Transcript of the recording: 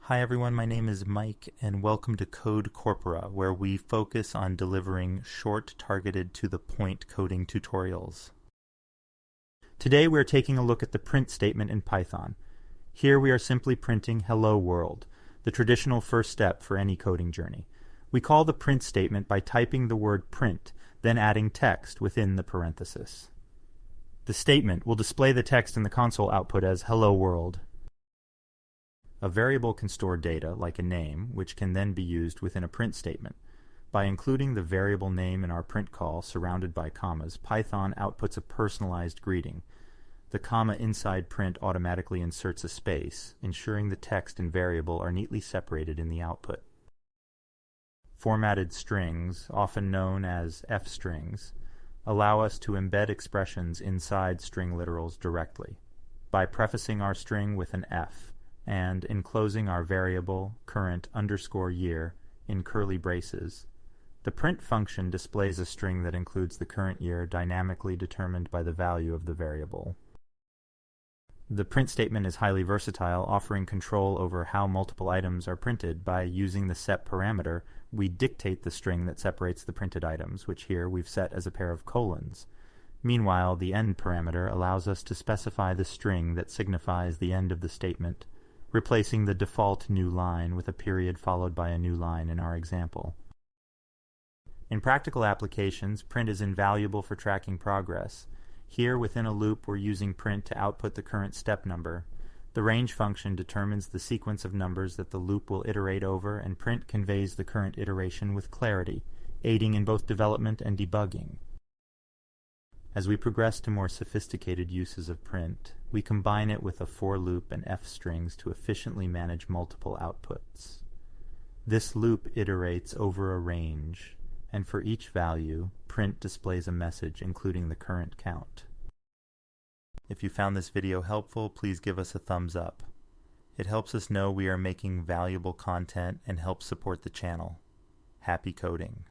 Hi everyone, my name is Mike and welcome to Code Corpora, where we focus on delivering short, targeted to the point coding tutorials. Today we are taking a look at the print statement in Python. Here we are simply printing hello world, the traditional first step for any coding journey. We call the print statement by typing the word print, then adding text within the parenthesis. The statement will display the text in the console output as hello world. A variable can store data, like a name, which can then be used within a print statement. By including the variable name in our print call surrounded by commas, Python outputs a personalized greeting. The comma inside print automatically inserts a space, ensuring the text and variable are neatly separated in the output. Formatted strings, often known as f-strings, allow us to embed expressions inside string literals directly. By prefacing our string with an f, and enclosing our variable current_year in curly braces, the print function displays a string that includes the current year dynamically determined by the value of the variable. The print statement is highly versatile, offering control over how multiple items are printed. By using the sep parameter, we dictate the string that separates the printed items, which here we've set as a pair of colons. Meanwhile, the end parameter allows us to specify the string that signifies the end of the statement, replacing the default new line with a period followed by a new line in our example. In practical applications, print is invaluable for tracking progress. Here, within a loop, we're using print to output the current step number. The range function determines the sequence of numbers that the loop will iterate over, and print conveys the current iteration with clarity, aiding in both development and debugging. As we progress to more sophisticated uses of print, we combine it with a for loop and f-strings to efficiently manage multiple outputs. This loop iterates over a range, and for each value, print displays a message including the current count. If you found this video helpful, please give us a thumbs up. It helps us know we are making valuable content and helps support the channel. Happy coding!